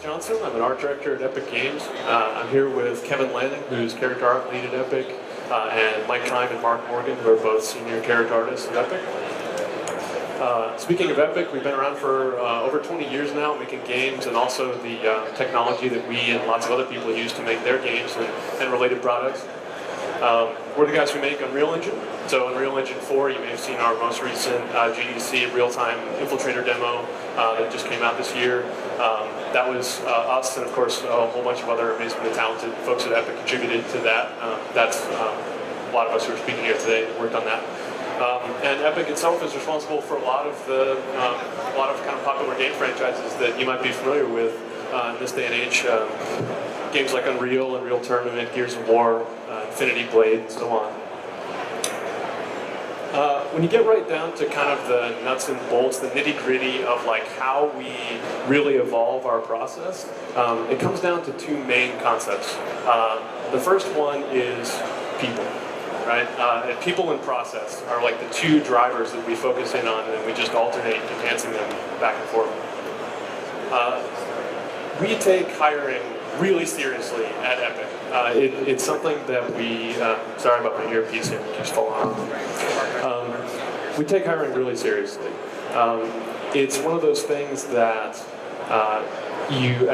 Johnson. I'm an art director at EPIC Games. I'm here with Kevin Lanning, who's character art lead at EPIC, and Mike Kime and Mark Morgan, who are both senior character artists at EPIC. Speaking of EPIC, we've been around for over 20 years now, making games and also the technology that we and lots of other people use to make their games and related products. We're the guys who make Unreal Engine. So Unreal Engine 4, you may have seen our most recent GDC real-time infiltrator demo that just came out this year. That was us, and of course a whole bunch of other amazingly talented folks at EPIC contributed to that. That's a lot of us who are speaking here today worked on that. And EPIC itself is responsible for a lot of kind of popular game franchises that you might be familiar with in this day and age. Games like Unreal, Unreal Tournament, Gears of War, Infinity Blade, and so on. When you get right down to kind of the nuts and bolts, the nitty-gritty of like how we really evolve our process, it comes down to two main concepts. The first one is people, right? And people and process are like the two drivers that we focus in on, and we just alternate enhancing them back and forth. We take hiring really seriously at EPIC. It's something that we, sorry about my earpiece here, it keeps falling off. We take hiring really seriously. It's one of those things that you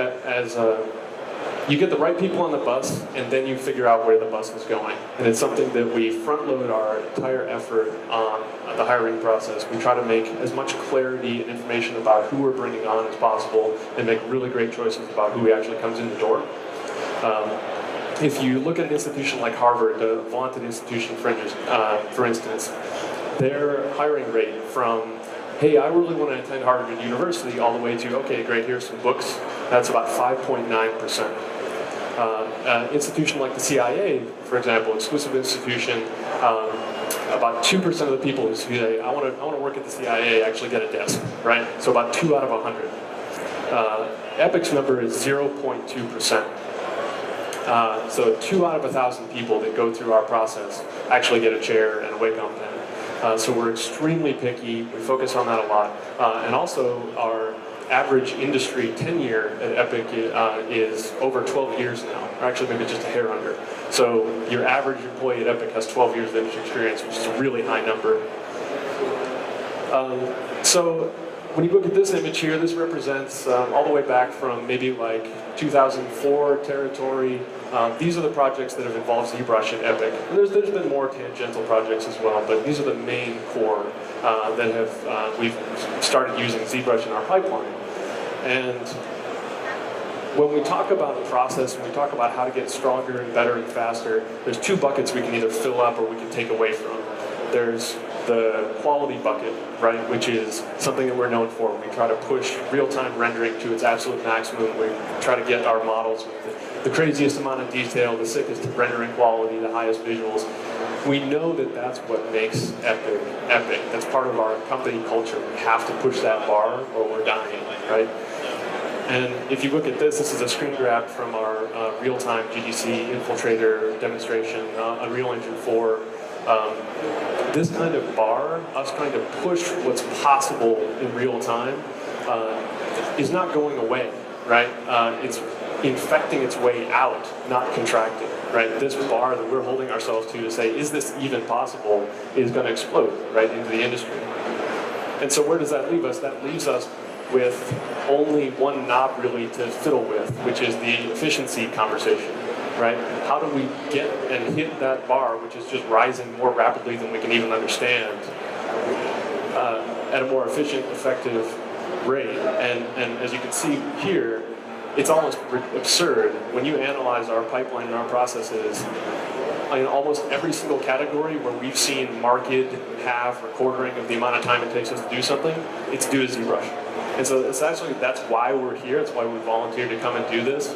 get the right people on the bus, and then you figure out where the bus is going. And it's something that we front load our entire effort on the hiring process. We try to make as much clarity and information about who we're bringing on as possible, and make really great choices about who actually comes in the door. If you look at an institution like Harvard, the vaunted institution for instance, their hiring rate from, hey, I really want to attend Harvard University, all the way to, okay, great, here's some books, that's about 5.9%. An institution like the CIA, for example, exclusive institution, about 2% of the people who say, I want to work at the CIA actually get a desk, right? So about 2 out of 100. EPIC's number is 0.2%. So 2 out of 1,000 people that go through our process actually get a chair and a Wacom pen. So we're extremely picky, we focus on that a lot. And also our average industry tenure at EPIC is over 12 years now, or actually maybe just a hair under. So your average employee at EPIC has 12 years of industry experience, which is a really high number. So when you look at this image here, this represents all the way back from maybe like 2004 territory. These are the projects that have involved ZBrush at EPIC. And there's been more tangential projects as well, but these are the main core that have we've started using ZBrush in our pipeline. And when we talk about the process, when we talk about how to get stronger and better and faster, there's two buckets we can either fill up or we can take away from. There's the quality bucket, right, which is something that we're known for. We try to push real-time rendering to its absolute maximum. We try to get our models with the craziest amount of detail, the sickest rendering quality, the highest visuals. We know that that's what makes EPIC EPIC. That's part of our company culture. We have to push that bar or we're dying, right? And if you look at this, this is a screen grab from our real-time GDC infiltrator demonstration, Unreal Engine 4. This kind of bar, us trying to push what's possible in real time, is not going away, right? It's infecting its way out, not contracting, right? This bar that we're holding ourselves to say, is this even possible, is going to explode, right, into the industry. And so where does that leave us? That leaves us with only one knob really to fiddle with, which is the efficiency conversation. Right? How do we get and hit that bar, which is just rising more rapidly than we can even understand, at a more efficient, effective rate? And as you can see here, it's almost absurd when you analyze our pipeline and our processes. In almost every single category where we've seen marked half or quartering of the amount of time it takes us to do something, it's due to ZBrush. And so that's why we're here. That's why we volunteered to come and do this,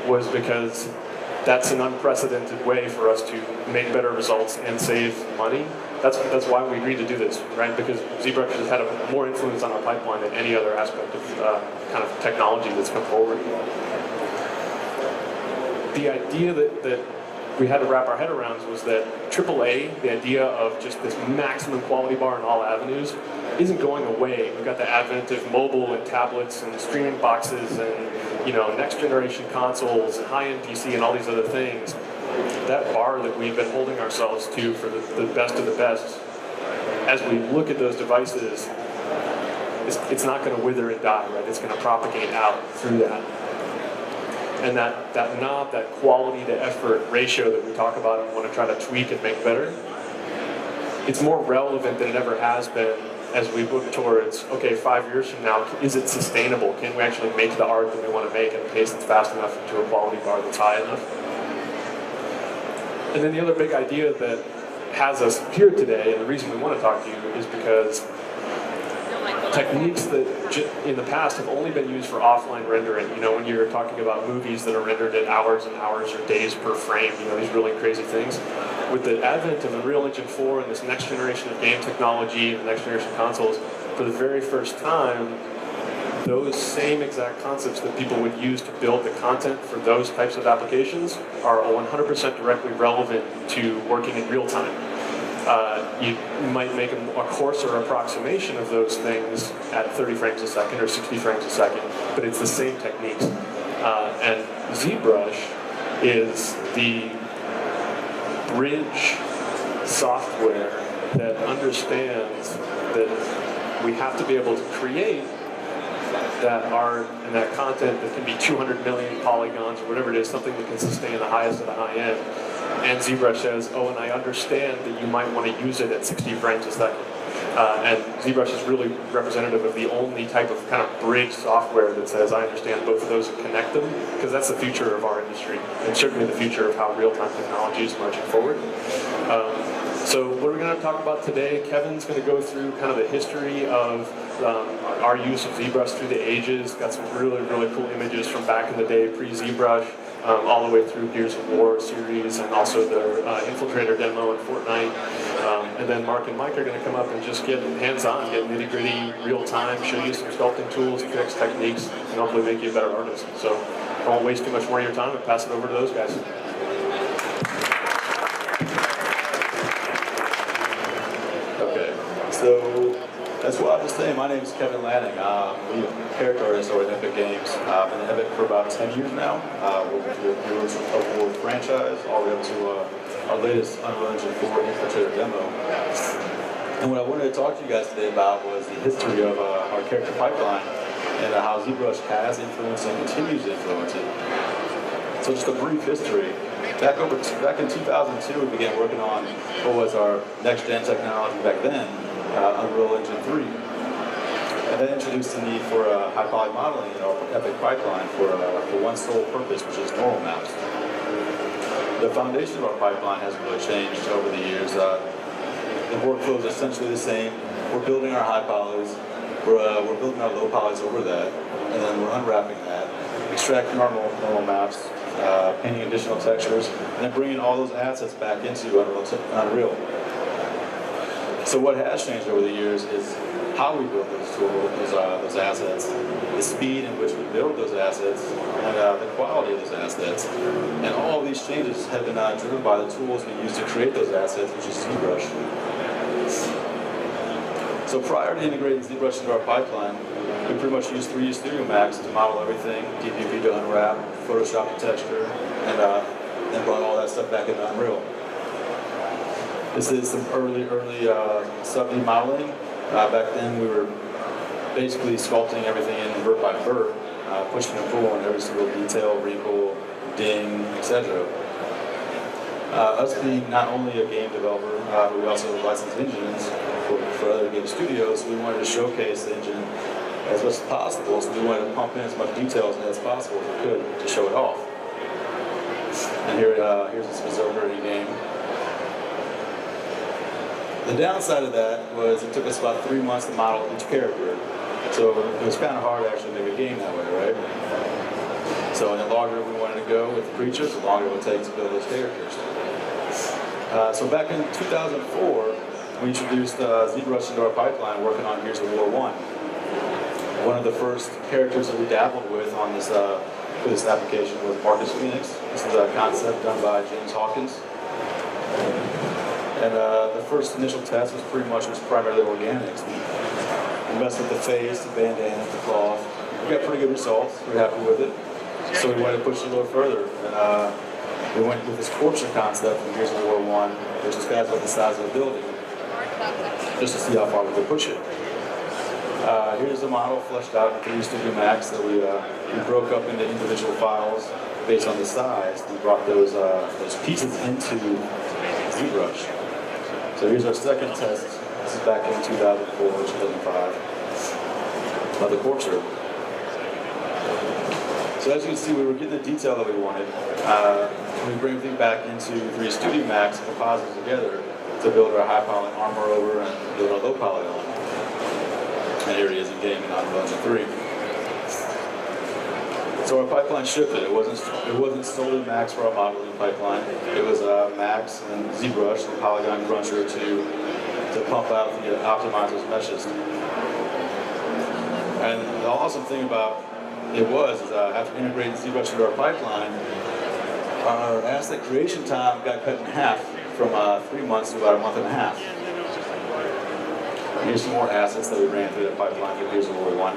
was because that's an unprecedented way for us to make better results and save money. That's why we agreed to do this, right? Because ZBrush has had more influence on our pipeline than any other aspect of kind of technology that's come forward. The idea that we had to wrap our head around was that AAA, the idea of just this maximum quality bar in all avenues, isn't going away. We've got the advent of mobile and tablets and streaming boxes and next generation consoles, high-end PC, and all these other things, that bar that we've been holding ourselves to for the best of the best, as we look at those devices, it's not going to wither and die, right? It's going to propagate out through that. And that knob, that quality to effort ratio that we talk about and want to try to tweak and make better, it's more relevant than it ever has been as we look towards, okay, 5 years from now, is it sustainable? Can we actually make the art that we want to make at a pace that's fast enough to a quality bar that's high enough? And then the other big idea that has us here today, and the reason we want to talk to you, is because techniques that in the past have only been used for offline rendering, when you're talking about movies that are rendered at hours and hours or days per frame, these really crazy things. With the advent of Unreal Engine 4 and this next generation of game technology and next generation consoles, for the very first time, those same exact concepts that people would use to build the content for those types of applications are 100% directly relevant to working in real time. You might make a coarser approximation of those things at 30 frames a second or 60 frames a second, but it's the same techniques. And ZBrush is the bridge software that understands that we have to be able to create that art and that content that can be 200 million polygons or whatever it is, something that can sustain the highest of the high end. And ZBrush says, oh, and I understand that you might want to use it at 60 frames a second. And ZBrush is really representative of the only type of kind of bridge software that says, I understand both of those and connect them, because that's the future of our industry, and certainly the future of how real-time technology is marching forward. So what we're going to talk about today, Kevin's going to go through kind of the history of our use of ZBrush through the ages. Got some really, really cool images from back in the day, pre-ZBrush, all the way through Gears of War series, and also their Infiltrator demo in Fortnite. And then Mark and Mike are going to come up and just get hands-on, get nitty-gritty, real-time, show you some sculpting tools, tricks, techniques, and hopefully make you a better artist. So I won't waste too much more of your time and pass it over to those guys. So that's what I was saying. My name is Kevin Lanning. I'm lead character artist over at EPIC Games. I've been at EPIC for about 10 years now. Working through the Heroes of War franchise all the way up to our latest Unreal Engine 4 Infiltrator demo. And what I wanted to talk to you guys today about was the history of our character pipeline and how ZBrush has influenced and continues to influence it. So just a brief history. Back in 2002, we began working on what was our next-gen technology back then, Unreal Engine 3. And that introduced the need for high-poly modeling in our EPIC pipeline for one sole purpose, which is normal maps. The foundation of our pipeline hasn't really changed over the years. The workflow is essentially the same. We're building our high polys, we're building our low polys over that, and then we're unwrapping that, extracting our normal maps, painting additional textures, and then bringing all those assets back into Unreal. So what has changed over the years is how we build those assets, the speed in which we build those assets, and the quality of those assets. And all of these changes have been driven by the tools we use to create those assets, which is ZBrush. So prior to integrating ZBrush into our pipeline, we pretty much used 3D Studio Max to model everything, DPP to unwrap, Photoshop to texture, and then brought all that stuff back into Unreal. This is some early sub-D modeling. Back then we were basically sculpting everything in vert by vert, pushing and pulling every single detail, wrinkle, ding, etc. Us being not only a game developer, but we also license engines for other game studios, we wanted to showcase the engine as much as possible, so we wanted to pump in as much details as possible as we could to show it off. And here's this Berserker game. The downside of that was it took us about 3 months to model each character, so it was kind of hard to actually make a game that way, right? So the longer we wanted to go with the creatures, the longer it would take to build those characters. So back in 2004, we introduced ZBrush into our pipeline working on Gears of War 1. One of the first characters that we dabbled with on this for this application was Marcus Phoenix. This is a concept done by James Hawkins. And the first initial test was primarily organics. We messed with the face, the bandana, the cloth. We got pretty good results. We're happy with it. So we wanted to push it a little further. And we went with this corpse concept from Gears of War 1, which is guys about the size of a building, just to see how far we could push it. Here's the model fleshed out in 3 Studio Max that we broke up into individual files based on the size. We brought those pieces into ZBrush. So here's our second test. This is back in 2004, 2005, of the corpse. So as you can see, we were getting the detail that we wanted. We bring everything back into 3 Studio Max and compose it together to build our high poly armor over and build our low poly on. And here it is in game in Unreal Engine 3. So our pipeline shifted. It wasn't solely Max for our modeling pipeline. It was Max and ZBrush, the polygon cruncher, to pump out the optimizers meshes. And the awesome thing about it was after integrating ZBrush into our pipeline, our asset creation time got cut in half from 3 months to about a month and a half. Here's some more assets that we ran through the pipeline for Gears of War 1.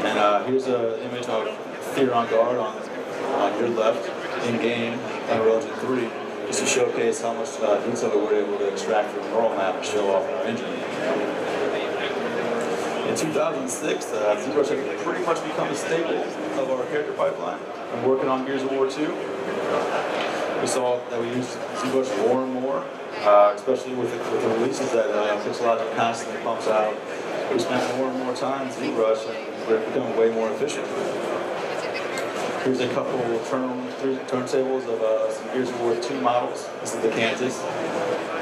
And here's an image of Theron Guard on your left in game Unreal Engine 3, just to showcase how much detail we were able to extract from the neural map and show off in our engine. In 2006, ZBrush had pretty much become a staple of our character pipeline. I'm working on Gears of War 2. We saw that we used ZBrush more and more, especially with the releases that Pixelogic constantly pumps out. We spent more and more time in ZBrush and we're becoming way more efficient. Here's a couple turntables of some Gears of War 2 models. This is the Kansas.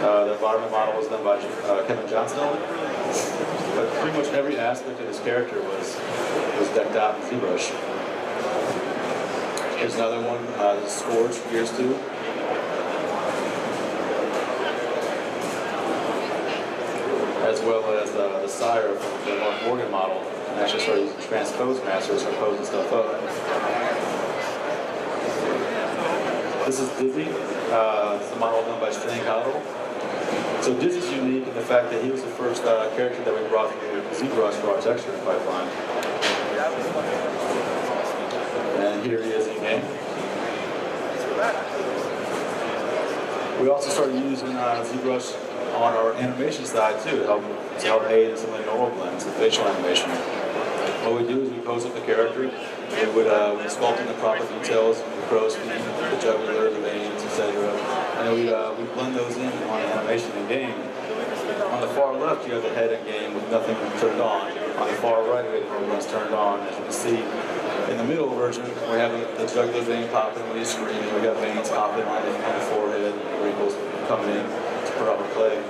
The environment model was done by Kevin Johnson. But pretty much every aspect of this character was decked out in ZBrush. Here's another one, the Scourge from Gears 2. As well as the Sire from the Mark Morgan model. And actually started using transpose masters for posing stuff up. This is Dizzy. It's a model done by Stan Cottle. So Dizzy's unique in the fact that he was the first character that we brought through ZBrush for our texturing pipeline. And here he is in game. We also started using ZBrush on our animation side too, to help aid in some of the neural blends and facial animation. What we do is we pose up the character, we would sculpt in the proper details, the crow's feet, the jugular, the veins, etc. And then we blend those in on animation in game. On the far left, you have the head in game with nothing turned on. On the far right, we have everyone's turned on. As you can see, in the middle version, we have the jugular vein popping when you scream. We got veins popping on the forehead, wrinkles coming in to proper play.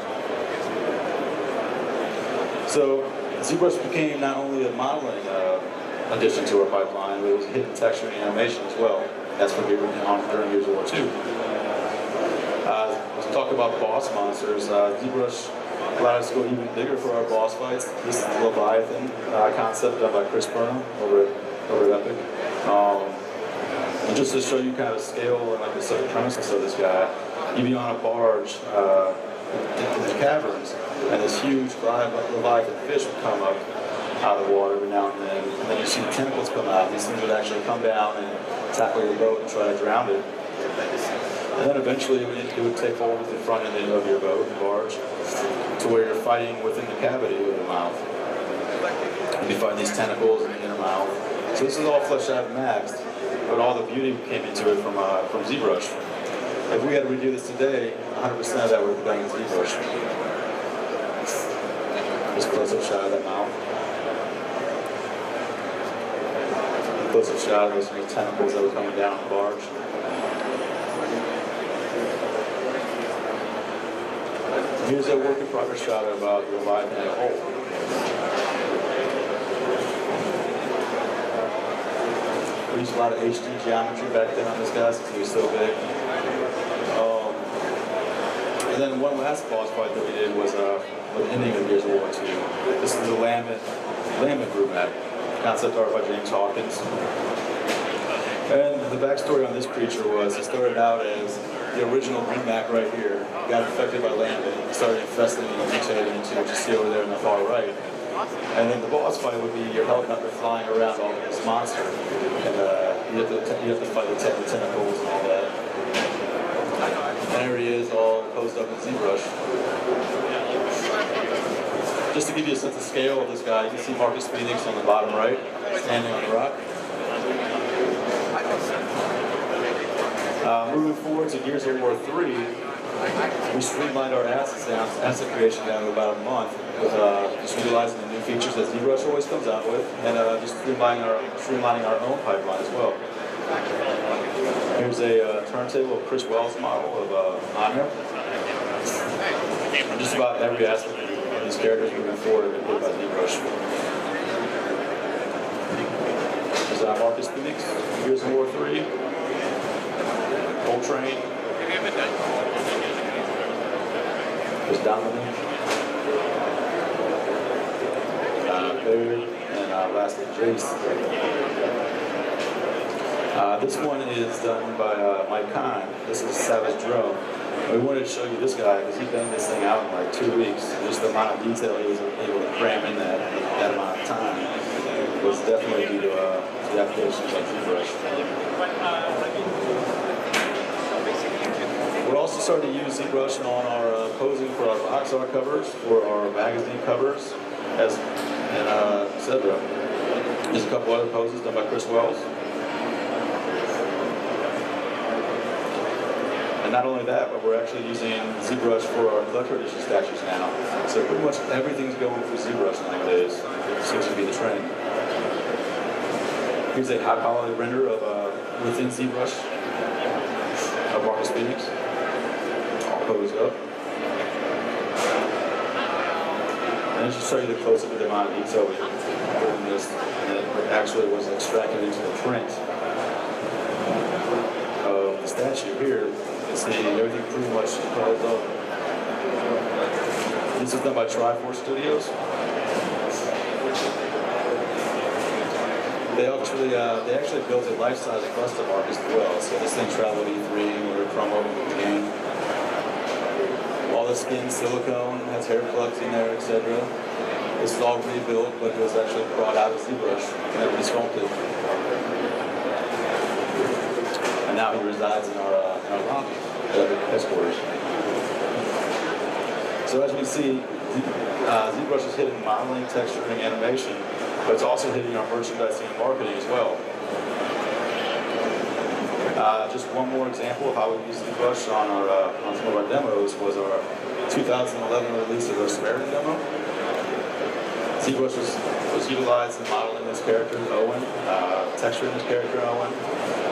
So ZBrush became not only a modeling addition to our pipeline, but it was hidden texture and animation as well. That's what we were on during Gears of War 2. Let's talk about boss monsters. ZBrush allowed us to go even bigger for our boss fights. This is the Leviathan concept done by Chris Burnham over at EPIC. And just to show you kind of scale and like the supremacy of this guy, you'd be on a barge in the caverns, and this huge Leviathan fish would come up out of the water every now and then you see the tentacles come out. These things would actually come down and tackle your boat and try to drown it. And then eventually it would take hold of the front end of your boat, the barge, to where you're fighting within the cavity of the mouth. You find these tentacles in the inner mouth. So this is all fleshed out and maxed, but all the beauty came into it from ZBrush. If we had to redo this today, 100% of that would have been done in ZBrush. Just close-up shot of that mouth. Close-up shot of those tentacles that were coming down the barge. Here's a work in progress shot of the Leviathan as a whole. We used a lot of HD geometry back then on this guy since he was so big. And then one last boss fight that we did was the ending of Gears of War 2. This is the Lambent group map, concept art by James Hawkins. And the backstory on this creature was it started out as the original green map right here, got infected by Lambent, started infesting and mutating into what you see over there on the far right. And then the boss fight would be your helicopter flying around all this monster, and you have to fight the tentacles and all that. And there he is, all posed up in ZBrush. Just to give you a sense of scale of this guy, you can see Marcus Phoenix on the bottom right, standing on the rock. Moving forward to Gears of War 3, we streamlined our asset creation down to about a month with just utilizing the new features that ZBrush always comes out with, and just streamlining our own pipeline as well. Here's a turntable of Chris Wells' model of Anya. And just about every aspect of these characters moving forward have been put by ZBrush. There's Marcus Phoenix, Gears of War 3. Train. There's Dominic. Barry, and lastly Jace. This one is done by Mike Kahn. This is Savage Drone. We wanted to show you this guy because he banged this thing out in like 2 weeks. Just the amount of detail he was able to cram in that amount of time was definitely due to the applications like ZBrush. We're also starting to use ZBrush on our posing for our box art covers, for our magazine covers, etc. There's a couple other poses done by Chris Wells. And not only that, but we're actually using ZBrush for our collector edition statues now. So pretty much everything's going through ZBrush nowadays. Seems to be the trend. Here's a high quality render of within ZBrush of Marcus Phoenix. Posed up. And just show you the close-up of the amount of detail we put in this, and it actually was extracted into the print of the statue here. You can see everything pretty much posed up. This is done by Triforce Studios. They actually built a life-size bust of Marcus as well. So this thing traveled E3 and we were promoting the game. All the skin, silicone, has hair plugs in there, etc. This is all rebuilt, but it was actually brought out of ZBrush and resculpted. And now he resides in our lobby at the headquarters. So as we can see, ZBrush is hitting modeling, texturing, animation, but it's also hitting our merchandising and marketing as well. Just one more example of how we use ZBrush on some of our demos was our 2011 release of our Samaritan demo. ZBrush was utilized in modeling this character, Owen, texturing this character, Owen,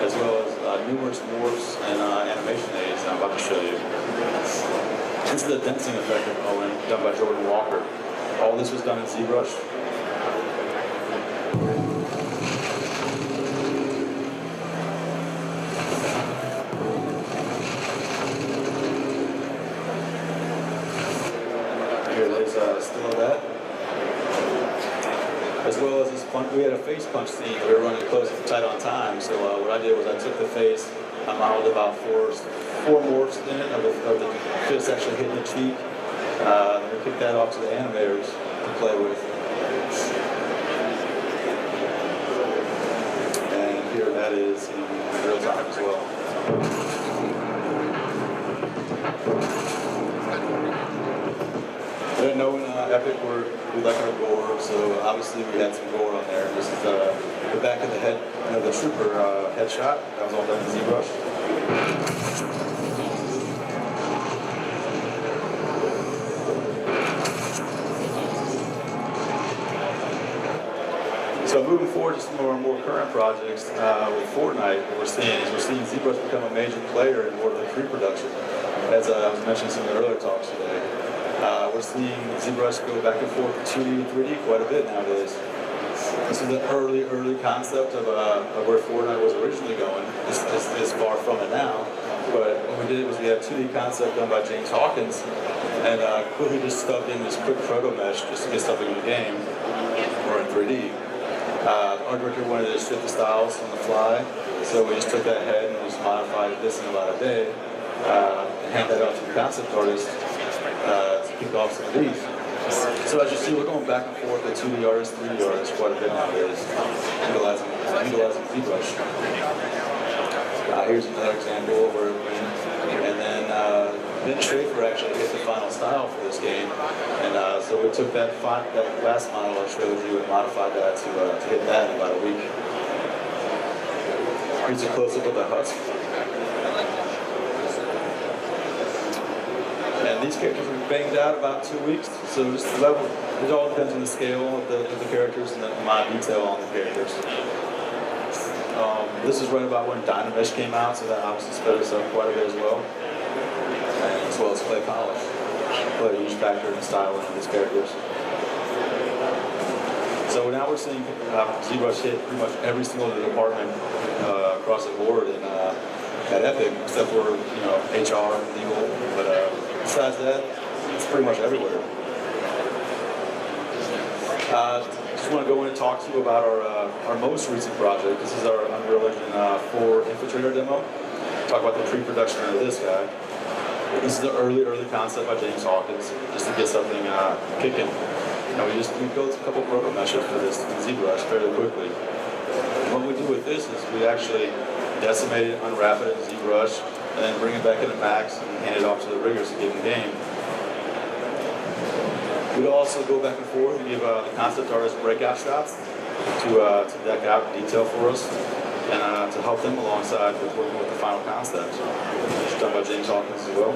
as well as numerous morphs and animation aids I'm about to show you. This is the densing effect of Owen done by Jordan Walker. All this was done in ZBrush. Still of that. As well as this punch, we had a face punch scene. We were running close and tight on time, so what I did was I took the face, I modeled about four morphs in it of the fist actually hitting the cheek. Then we kicked that off to the animators to play with. And here that is in real time as well. I know in EPIC we like our gore, so obviously we had some gore on there. This is the back of the head, the trooper headshot. That was all done in ZBrush. So moving forward to some of our more current projects with Fortnite, what we're seeing ZBrush become a major player in more of the pre-production, as I was mentioning in some of the earlier talks today. We're seeing ZBrush go back and forth to 2D and 3D quite a bit nowadays. This is the early concept of where Fortnite was originally going. It's far from it now. But what we did was we had a 2D concept done by James Hawkins, and quickly just stuck in this quick proto mesh just to get something in the game or in 3D. Our director wanted to shift the styles on the fly, so we just took that head and just modified this in about a day, and hand that out to the concept artist to kick off some of these. So as you see, we're going back and forth with 2D artists, 3D artists quite a bit nowadays, utilizing ZBrush. Here's another example where it went. And then Ben Schaefer actually hit the final style for this game. And so we took that last model I showed you and modified that to hit that in about a week. Here's a close-up of the husk. And these characters were banged out about 2 weeks, so just the level, it all depends on the scale of the characters and the amount of detail on the characters. This is right about when Dynamesh came out, so that obviously sped us up quite a bit as well. And as well as clay polish. Played a huge factor in the styling of these characters. So now we're seeing ZBrush hit pretty much every single department across the board at EPIC, except for HR and legal. But besides that, it's pretty much everywhere. Just want to go in and talk to you about our most recent project. This is our Unreal Engine 4 Infiltrator demo. Talk about the pre-production of this guy. This is the early concept by James Hawkins, just to get something kicking. We built a couple program meshes for this in ZBrush fairly quickly. And what we do with this is we actually decimate it, unwrap it in ZBrush, and then bring it back into Max and hand it off to the riggers to give them game. We'd also go back and forth and give the concept artists breakout shots to deck out detail for us and to help them alongside with working with the final concept. It's done by James Hawkins as well.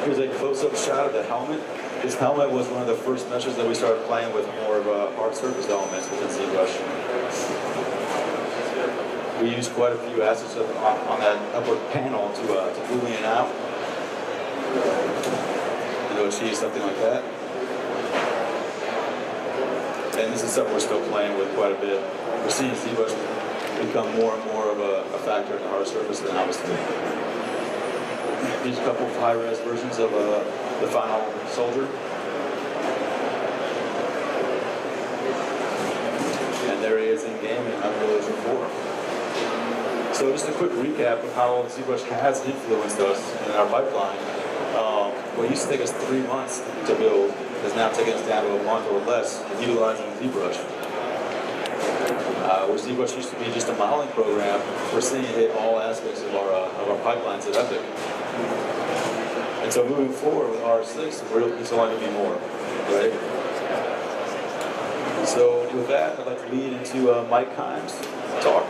Here's a close-up shot of the helmet. This helmet was one of the first meshes that we started playing with more of hard surface elements within ZBrush. We used quite a few assets on that upper panel to boolean out. To achieve something like that. And this is something we're still playing with quite a bit. We're seeing ZBrush become more and more of a factor in the hard surface than obviously. Here's a couple of high-res versions of the final soldier. And there he is in game in Unreal Engine 4. So just a quick recap of how ZBrush has influenced us in our pipeline. What used to take us 3 months to build has now taken us down to a month or less utilizing ZBrush. Where ZBrush used to be just a modeling program, we're seeing it hit all aspects of our pipelines at EPIC. And so moving forward with R6, it's only going to be more, right? So with that, I'd like to lead into Mike Kimes' talk.